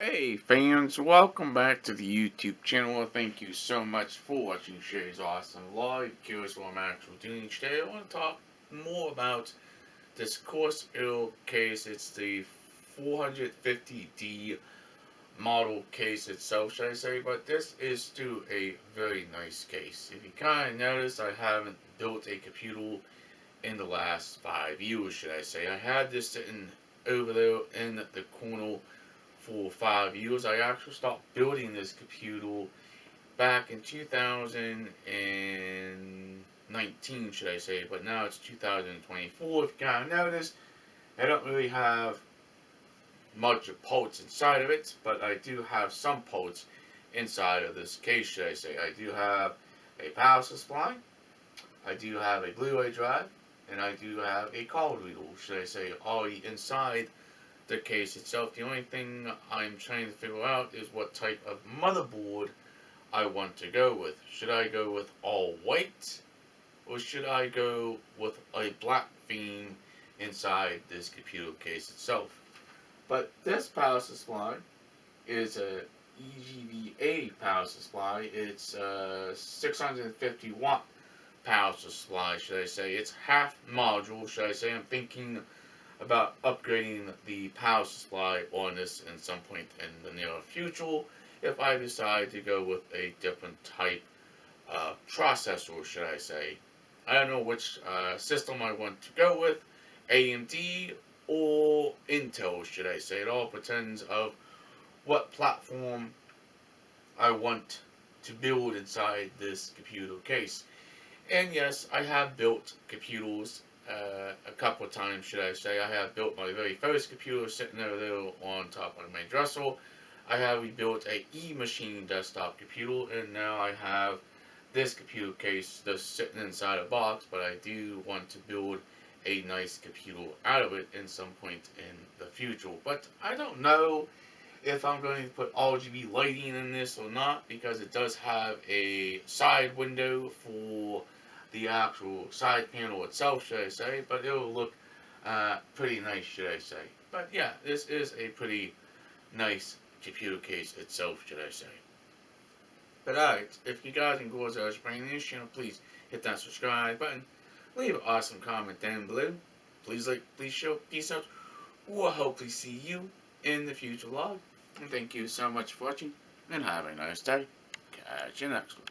Hey fans, welcome back to the YouTube channel. Thank you so much for watching Shay's Awesome Live. Curious what I'm actually doing today. I want to talk more about this Corsair case. It's the 450D model case itself, should I say, but this is still a very nice case. If you kind of notice, I haven't built a computer in the last 5 years, should I say. I had this sitting over there in the corner for 5 years. I actually started building this computer back in 2019, should I say, but now it's 2024. If you kind of notice, I don't really have much of ports inside of it, but I do have some ports inside of this case, should I say. I do have a power supply, I do have a Blu-ray drive, and I do have a card reader, should I say, already inside the case itself. The only thing I'm trying to figure out is what type of motherboard I want to go with. Should I go with all white, or should I go with a black theme inside this computer case itself? But this power supply is a EGVA power supply. It's a 650 watt power supply, should I say. It's half module, should I say. I'm thinking about upgrading the power supply on this in some point in the near future if I decide to go with a different type processor, should I say. I don't know which system I want to go with, AMD or Intel, should I say. It all depends of what platform I want to build inside this computer case. And yes, I have built computers a couple of times, should I say. I have built my very first computer sitting over there on top of my dresser. I have rebuilt a E-machine desktop computer, and now I have this computer case just sitting inside a box, but I do want to build a nice computer out of it in some point in the future. But I don't know if I'm going to put RGB lighting in this or not, because it does have a side window for the actual side panel itself, should I say, but it'll look pretty nice, should I say. But yeah, this is a pretty nice computer case itself, should I say. But alright, if you guys enjoy us bringing this channel, please hit that subscribe button, leave an awesome comment down below. Please like, please share, peace out. We'll hopefully see you in the future vlog. And thank you so much for watching, and have a nice day. Catch you next one.